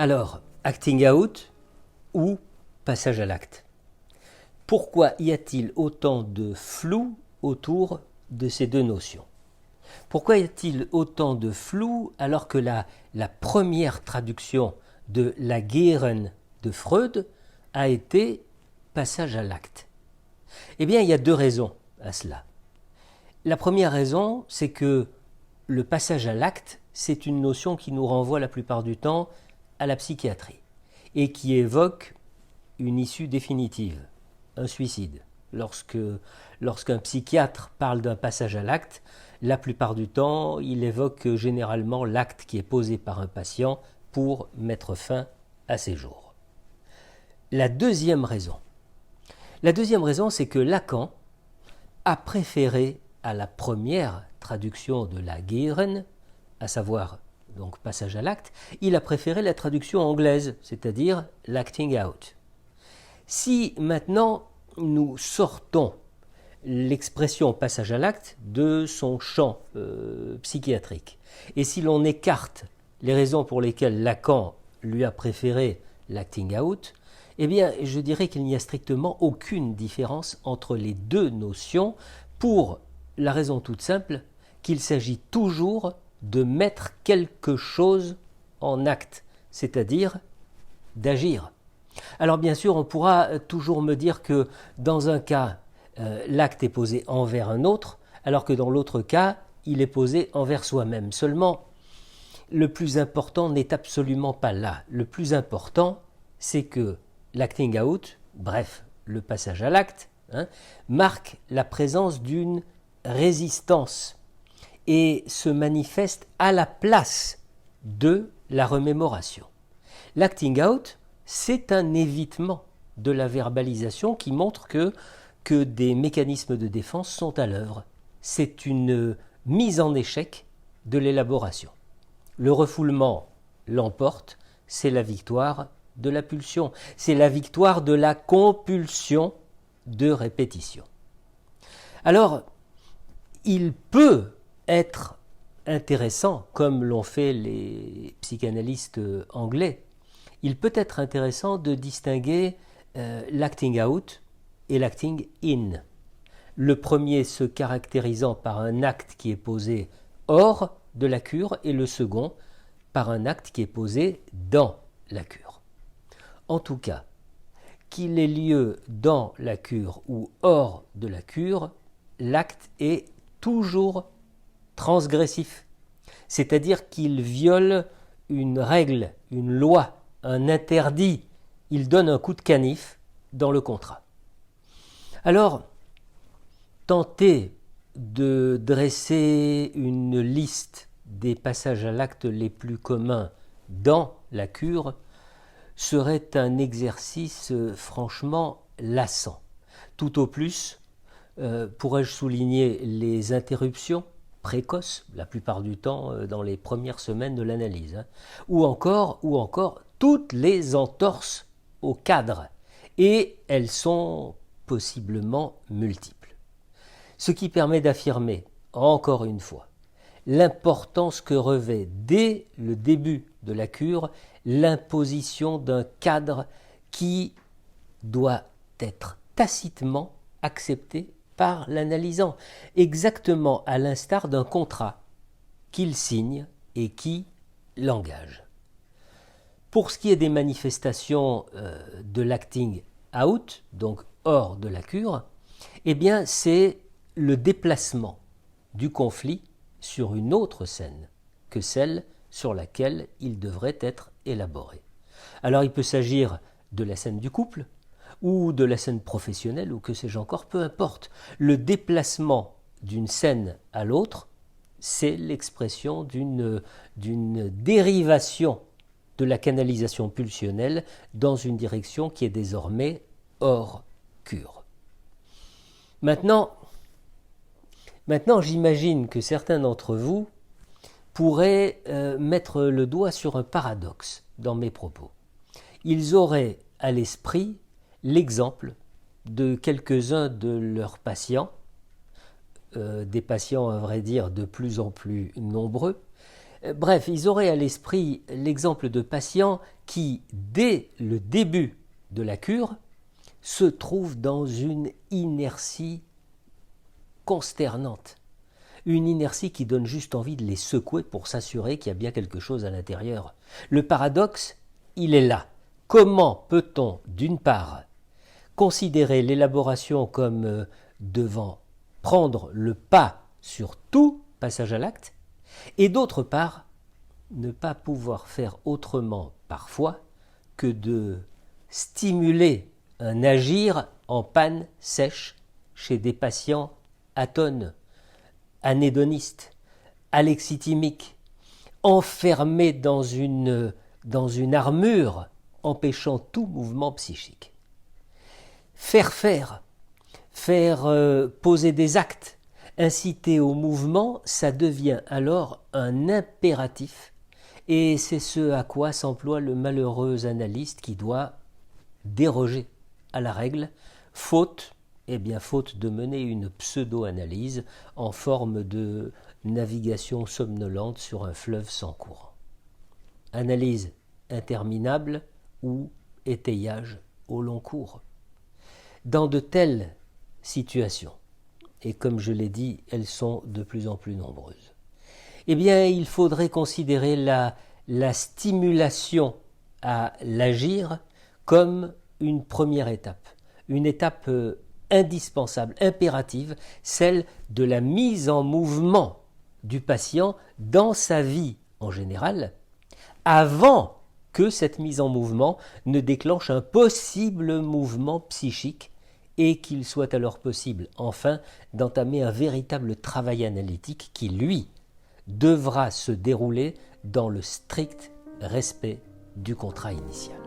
Alors, acting out ou passage à l'acte. Pourquoi y a-t-il autant de flou autour de ces deux notions? Pourquoi y a-t-il autant de flou alors que la première traduction de la Gehirn de Freud a été passage à l'acte? Eh bien, il y a deux raisons à cela. La première raison, c'est que le passage à l'acte, c'est une notion qui nous renvoie la plupart du temps à la psychiatrie et qui évoque une issue définitive, un suicide. Lorsqu'un psychiatre parle d'un passage à l'acte, la plupart du temps, il évoque généralement l'acte qui est posé par un patient pour mettre fin à ses jours. La deuxième raison, c'est que Lacan a préféré à la première traduction de la Gehirn, à savoir donc passage à l'acte, il a préféré la traduction anglaise, c'est-à-dire l'acting out. Si maintenant nous sortons l'expression passage à l'acte de son champ psychiatrique, et si l'on écarte les raisons pour lesquelles Lacan lui a préféré l'acting out, eh bien je dirais qu'il n'y a strictement aucune différence entre les deux notions pour la raison toute simple qu'il s'agit toujours de mettre quelque chose en acte, c'est-à-dire d'agir. Alors bien sûr, on pourra toujours me dire que dans un cas, l'acte est posé envers un autre, alors que dans l'autre cas, il est posé envers soi-même. Seulement, le plus important n'est absolument pas là. Le plus important, c'est que l'acting out, bref, le passage à l'acte, marque la présence d'une résistance et se manifeste à la place de la remémoration. L'acting out, c'est un évitement de la verbalisation qui montre que des mécanismes de défense sont à l'œuvre. C'est une mise en échec de l'élaboration. Le refoulement l'emporte, c'est la victoire de la pulsion, c'est la victoire de la compulsion de répétition. Alors, il peut être intéressant, comme l'ont fait les psychanalystes anglais, il peut être intéressant de distinguer l'acting out et l'acting in. Le premier se caractérisant par un acte qui est posé hors de la cure et le second par un acte qui est posé dans la cure. En tout cas, qu'il ait lieu dans la cure ou hors de la cure, l'acte est toujours transgressif, c'est-à-dire qu'il viole une règle, une loi, un interdit, il donne un coup de canif dans le contrat. Alors, tenter de dresser une liste des passages à l'acte les plus communs dans la cure serait un exercice franchement lassant. Tout au plus, pourrais-je souligner les interruptions précoces, la plupart du temps dans les premières semaines de l'analyse, ou encore toutes les entorses au cadre, et elles sont possiblement multiples. Ce qui permet d'affirmer, encore une fois, l'importance que revêt dès le début de la cure l'imposition d'un cadre qui doit être tacitement accepté par l'analysant, exactement à l'instar d'un contrat qu'il signe et qui l'engage. Pour ce qui est des manifestations de l'acting out, donc hors de la cure, eh bien c'est le déplacement du conflit sur une autre scène que celle sur laquelle il devrait être élaboré. Alors il peut s'agir de la scène du couple, ou de la scène professionnelle, ou que sais-je encore, peu importe. Le déplacement d'une scène à l'autre, c'est l'expression d'une dérivation de la canalisation pulsionnelle dans une direction qui est désormais hors cure. Maintenant, j'imagine que certains d'entre vous pourraient mettre le doigt sur un paradoxe dans mes propos. Ils auraient à l'esprit l'exemple de quelques-uns de leurs patients, des patients à vrai dire de plus en plus nombreux, Bref, ils auraient à l'esprit l'exemple de patients qui, dès le début de la cure, se trouvent dans une inertie consternante. Une inertie qui donne juste envie de les secouer pour s'assurer qu'il y a bien quelque chose à l'intérieur. Le paradoxe, il est là. Comment peut-on, d'une part, considérer l'élaboration comme devant prendre le pas sur tout passage à l'acte, et d'autre part, ne pas pouvoir faire autrement parfois que de stimuler un agir en panne sèche chez des patients atones, anédonistes, alexithymiques, enfermés dans une armure empêchant tout mouvement psychique. Faire poser des actes, inciter au mouvement, ça devient alors un impératif, et c'est ce à quoi s'emploie le malheureux analyste qui doit déroger à la règle, faute de mener une pseudo-analyse en forme de navigation somnolente sur un fleuve sans courant. Analyse interminable ou étayage au long cours. Dans de telles situations, et comme je l'ai dit, elles sont de plus en plus nombreuses, eh bien, il faudrait considérer la stimulation à l'agir comme une première étape, une étape indispensable, impérative, celle de la mise en mouvement du patient dans sa vie en général, avant que cette mise en mouvement ne déclenche un possible mouvement psychique et qu'il soit alors possible, enfin, d'entamer un véritable travail analytique qui, lui, devra se dérouler dans le strict respect du contrat initial.